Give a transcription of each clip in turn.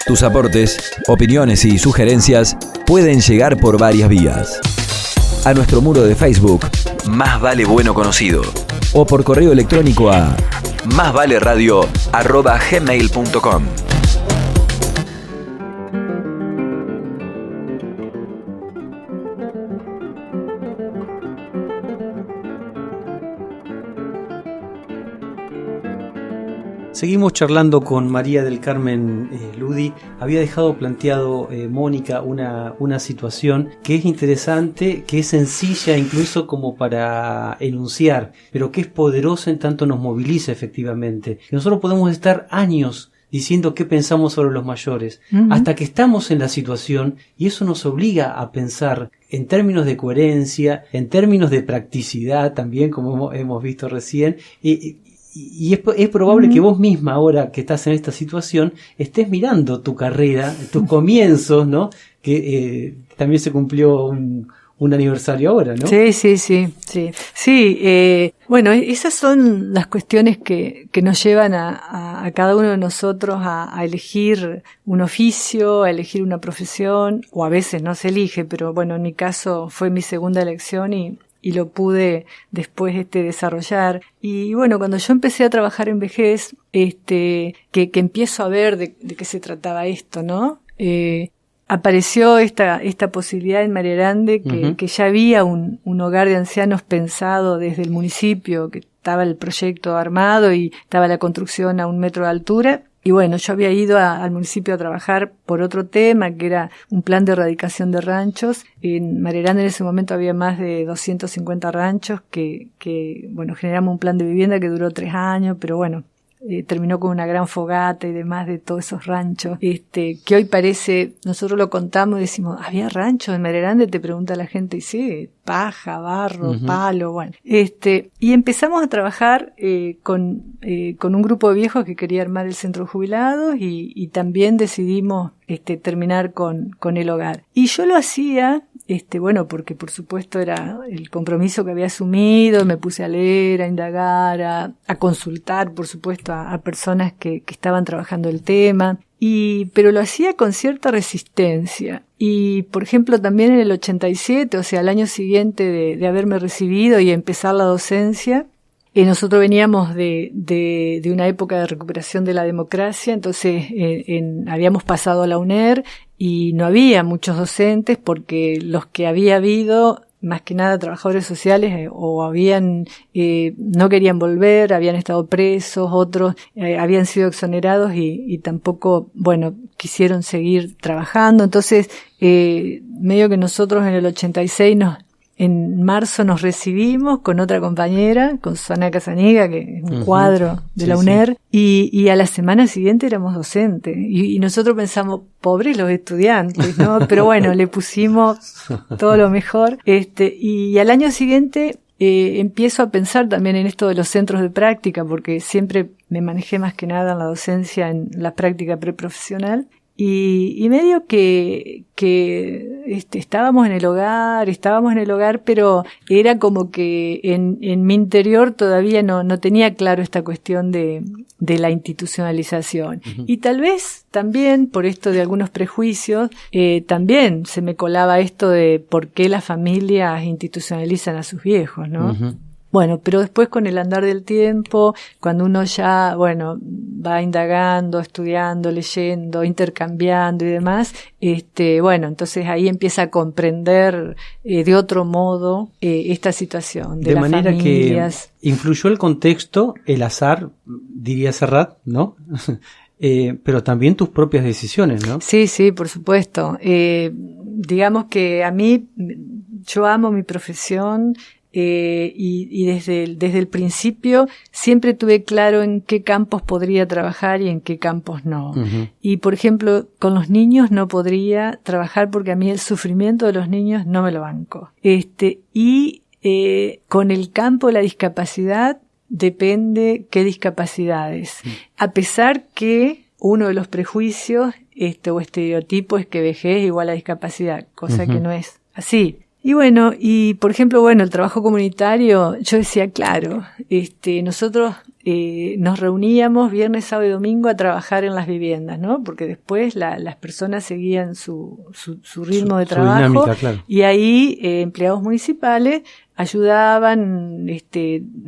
Tus aportes, opiniones y sugerencias pueden llegar por varias vías. A nuestro muro de Facebook, Más Vale Bueno Conocido, o por correo electrónico a másvaleradio@gmail.com. Seguimos charlando con María del Carmen Ludi. Había dejado planteado Mónica una situación que es interesante, que es sencilla incluso como para enunciar, pero que es poderosa en tanto nos moviliza efectivamente. Que nosotros podemos estar años diciendo qué pensamos sobre los mayores, hasta que estamos en la situación, y eso nos obliga a pensar en términos de coherencia, en términos de practicidad también, como hemos visto recién, y es probable que vos misma, ahora que estás en esta situación, estés mirando tu carrera, tus comienzos, ¿no? Que también se cumplió un aniversario ahora, ¿no? Sí, bueno, esas son las cuestiones que nos llevan a cada uno de nosotros a elegir un oficio, a elegir una profesión, o a veces no se elige, pero bueno, en mi caso fue mi segunda elección y lo pude después desarrollar. Y bueno, cuando yo empecé a trabajar en vejez, que empiezo a ver de qué se trataba esto, ¿no? Apareció esta posibilidad en María Grande, que ya había un hogar de ancianos pensado desde el municipio, que estaba el proyecto armado y estaba la construcción a 1 metro de altura. Y bueno, yo había ido al municipio a trabajar por otro tema, que era un plan de erradicación de ranchos. En María Grande en ese momento había más de 250 ranchos que bueno, generamos un plan de vivienda que duró 3 años, pero bueno, terminó con una gran fogata y demás de todos esos ranchos, que hoy parece, nosotros lo contamos y decimos, ¿había ranchos en María Grande? Te pregunta la gente, y sí, paja, barro, palo, bueno. Y empezamos a trabajar con un grupo de viejos que quería armar el centro de jubilados y también decidimos terminar con el hogar. Y yo lo hacía, bueno, porque por supuesto era el compromiso que había asumido, me puse a leer, a indagar, a consultar, por supuesto, a personas que estaban trabajando el tema, pero lo hacía con cierta resistencia. Y, por ejemplo, también en el 87, o sea, al año siguiente de haberme recibido y empezar la docencia, nosotros veníamos de una época de recuperación de la democracia, entonces habíamos pasado a la UNER y no había muchos docentes porque los que había habido, más que nada trabajadores sociales, o no querían volver, habían estado presos, otros habían sido exonerados y tampoco, bueno, quisieron seguir trabajando. Entonces, medio que nosotros en el 86 en marzo nos recibimos con otra compañera, con Susana Casaniga, que es un cuadro de la UNER, y a la semana siguiente éramos docentes. Y nosotros pensamos, pobres los estudiantes, ¿no? Pero bueno, le pusimos todo lo mejor. Y al año siguiente empiezo a pensar también en esto de los centros de práctica, porque siempre me manejé más que nada en la docencia, en la práctica preprofesional. Y medio que estábamos en el hogar, pero era como que en mi interior todavía no tenía claro esta cuestión de la institucionalización. Y tal vez también, por esto de algunos prejuicios, también se me colaba esto de por qué las familias institucionalizan a sus viejos, ¿no? Bueno, pero después con el andar del tiempo, cuando uno ya, bueno, va indagando, estudiando, leyendo, intercambiando y demás, bueno, entonces ahí empieza a comprender de otro modo esta situación de las manera familias. Que influyó el contexto, el azar, diría Serrat, ¿no? Pero también tus propias decisiones, ¿no? Sí, por supuesto. Digamos que a mí, yo amo mi profesión. Y desde el principio siempre tuve claro en qué campos podría trabajar y en qué campos no. Y por ejemplo, con los niños no podría trabajar porque a mí el sufrimiento de los niños no me lo banco. Con el campo de la discapacidad depende qué discapacidades. A pesar que uno de los prejuicios o estereotipos es que vejez es igual a discapacidad, cosa que no es así. Y bueno, por ejemplo, el trabajo comunitario, yo decía, claro, nosotros nos reuníamos viernes, sábado y domingo a trabajar en las viviendas, ¿no? Porque después las personas seguían su ritmo de trabajo, su dinámica, claro. Y ahí empleados municipales ayudaban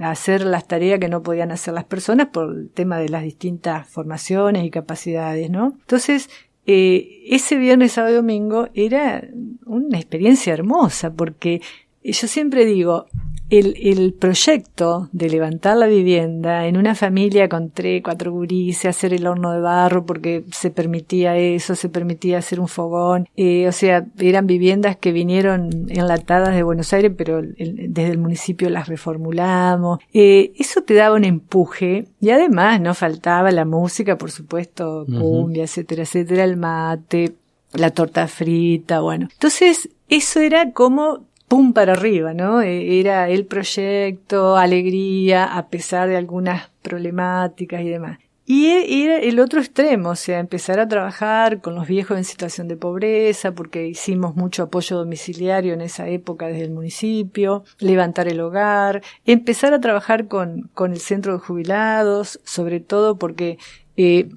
a hacer las tareas que no podían hacer las personas por el tema de las distintas formaciones y capacidades, ¿no? Entonces, ese viernes, sábado y domingo era una experiencia hermosa, porque yo siempre digo, el proyecto de levantar la vivienda en una familia con 3, 4 gurises, hacer el horno de barro porque se permitía eso, se permitía hacer un fogón, o sea, eran viviendas que vinieron enlatadas de Buenos Aires, pero desde el municipio las reformulamos, eso te daba un empuje, y además no faltaba la música, por supuesto, cumbia, etcétera, etcétera, el mate, la torta frita, bueno. Entonces, eso era como pum para arriba, ¿no? Era el proyecto, alegría, a pesar de algunas problemáticas y demás. Y era el otro extremo, o sea, empezar a trabajar con los viejos en situación de pobreza, porque hicimos mucho apoyo domiciliario en esa época desde el municipio, levantar el hogar, empezar a trabajar con el centro de jubilados, sobre todo porque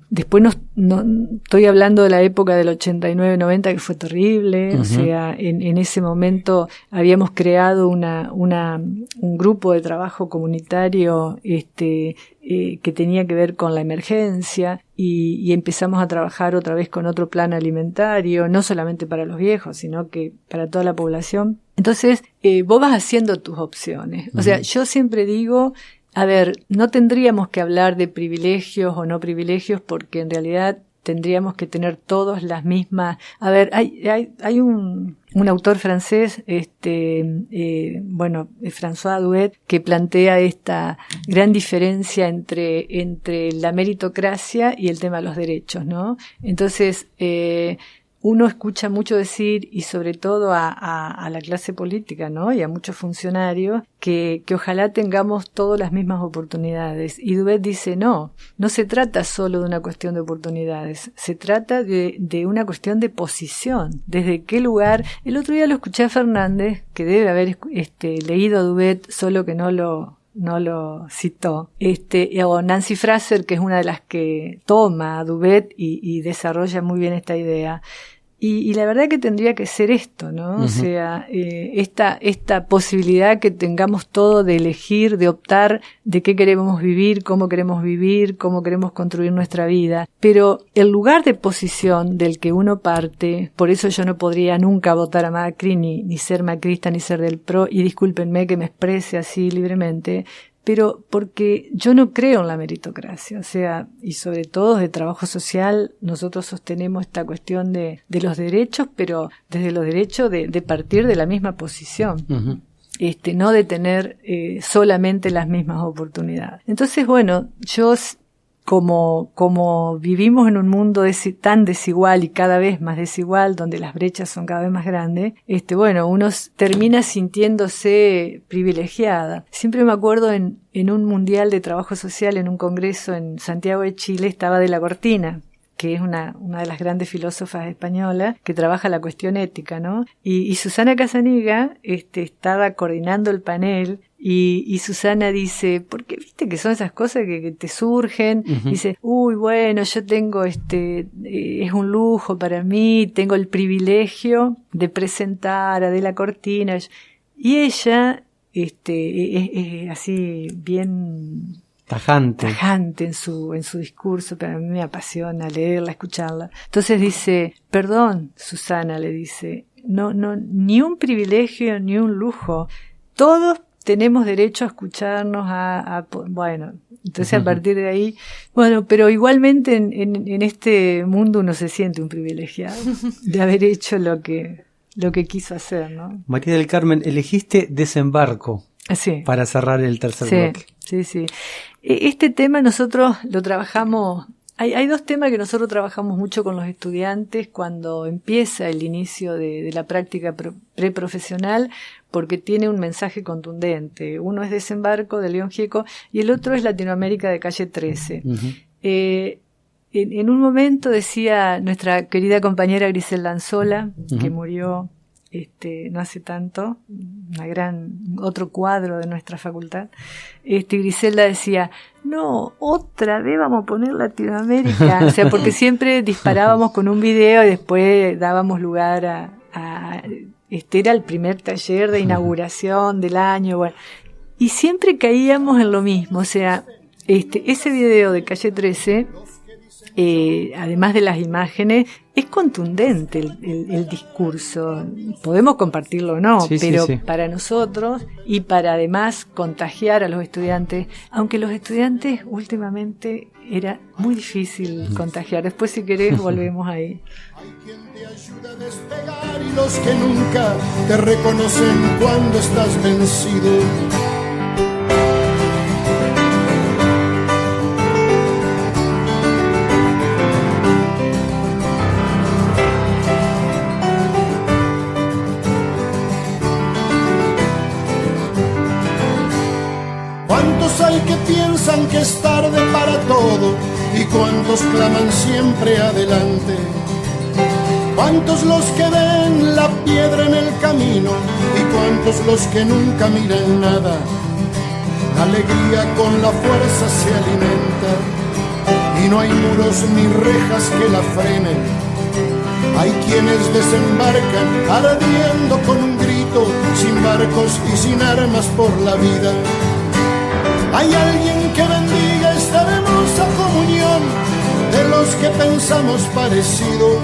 después no estoy hablando de la época del 89-90 que fue terrible, o sea, en ese momento habíamos creado un grupo de trabajo comunitario que tenía que ver con la emergencia y empezamos a trabajar otra vez con otro plan alimentario, no solamente para los viejos, sino que para toda la población. Entonces, vos vas haciendo tus opciones. O sea, yo siempre digo, a ver, no tendríamos que hablar de privilegios o no privilegios porque en realidad tendríamos que tener todos las mismas. A ver, hay un autor francés, François Douet, que plantea esta gran diferencia entre la meritocracia y el tema de los derechos, ¿no? Entonces, uno escucha mucho decir, y sobre todo a la clase política, ¿no? Y a muchos funcionarios, que ojalá tengamos todas las mismas oportunidades. Y Douet dice, no se trata solo de una cuestión de oportunidades, se trata de una cuestión de posición. ¿Desde qué lugar? El otro día lo escuché a Fernández, que debe haber leído a Douet, solo que no lo citó, o Nancy Fraser, que es una de las que toma a Douet y desarrolla muy bien esta idea. Y la verdad que tendría que ser esto, ¿no? O sea, esta posibilidad que tengamos todo de elegir, de optar de qué queremos vivir, cómo queremos construir nuestra vida. Pero el lugar de posición del que uno parte, por eso yo no podría nunca votar a Macri, ni ser macrista, ni ser del PRO, y discúlpenme que me exprese así libremente, pero porque yo no creo en la meritocracia, o sea, y sobre todo de trabajo social, nosotros sostenemos esta cuestión de los derechos, pero desde los derechos de partir de la misma posición, no de tener solamente las mismas oportunidades. Entonces, bueno, yo como vivimos en un mundo tan desigual y cada vez más desigual, donde las brechas son cada vez más grandes, uno termina sintiéndose privilegiada. Siempre me acuerdo en un mundial de trabajo social, en un congreso en Santiago de Chile, estaba De la Cortina, que es una de las grandes filósofas españolas que trabaja la cuestión ética, ¿no? Y Susana Casaniga estaba coordinando el panel y Susana dice, porque viste que son esas cosas que te surgen, dice, bueno, yo tengo es un lujo para mí, tengo el privilegio de presentar a De la Cortina, y ella es así bien tajante en su discurso, pero a mí me apasiona leerla, escucharla. Entonces dice, perdón, Susana, le dice, no, ni un privilegio, ni un lujo. Todos tenemos derecho a escucharnos, bueno, entonces a partir de ahí, bueno, pero igualmente en este mundo uno se siente un privilegiado de haber hecho lo que quiso hacer, ¿no? María del Carmen, elegiste Desembarco. Sí. Para cerrar el tercer bloque. Sí. Este tema nosotros lo trabajamos, hay dos temas que nosotros trabajamos mucho con los estudiantes cuando empieza el inicio de la práctica preprofesional, porque tiene un mensaje contundente. Uno es Desembarco, de León Gieco, y el otro es Latinoamérica, de Calle 13. En un momento decía nuestra querida compañera Griselda Anzola, que murió no hace tanto, otro cuadro de nuestra facultad, Griselda decía, no, otra vez vamos a poner Latinoamérica, o sea, porque siempre disparábamos con un video y después dábamos lugar a era el primer taller de inauguración del año, bueno, y siempre caíamos en lo mismo, o sea, ese video de Calle 13, además de las imágenes, es contundente el discurso. Podemos compartirlo o no, pero sí. Para nosotros y para además contagiar a los estudiantes, aunque los estudiantes últimamente era muy difícil contagiar. Después, si querés, volvemos ahí. Hay quien te ayuda a despegar y los que nunca te reconocen cuando estás vencido. ¿Cuántos hay que piensan que es tarde para todo? ¿Y cuántos claman siempre adelante? ¿Cuántos los que ven la piedra en el camino? ¿Y cuántos los que nunca miran nada? La alegría con la fuerza se alimenta y no hay muros ni rejas que la frenen. Hay quienes desembarcan ardiendo con un grito, sin barcos y sin armas por la vida. Hay alguien que bendiga esta hermosa comunión de los que pensamos parecido.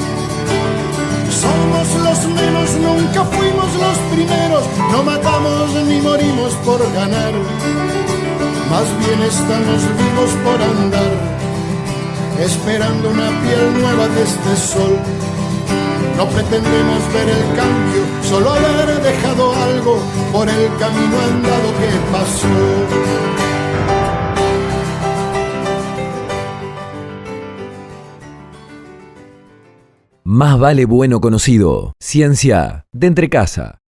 Somos los menos, nunca fuimos los primeros, no matamos ni morimos por ganar, más bien estamos vivos por andar, esperando una piel nueva de este sol. No pretendemos ver el cambio, solo haber dejado algo por el camino andado que pasó. Más vale bueno conocido. Ciencia de Entrecasa.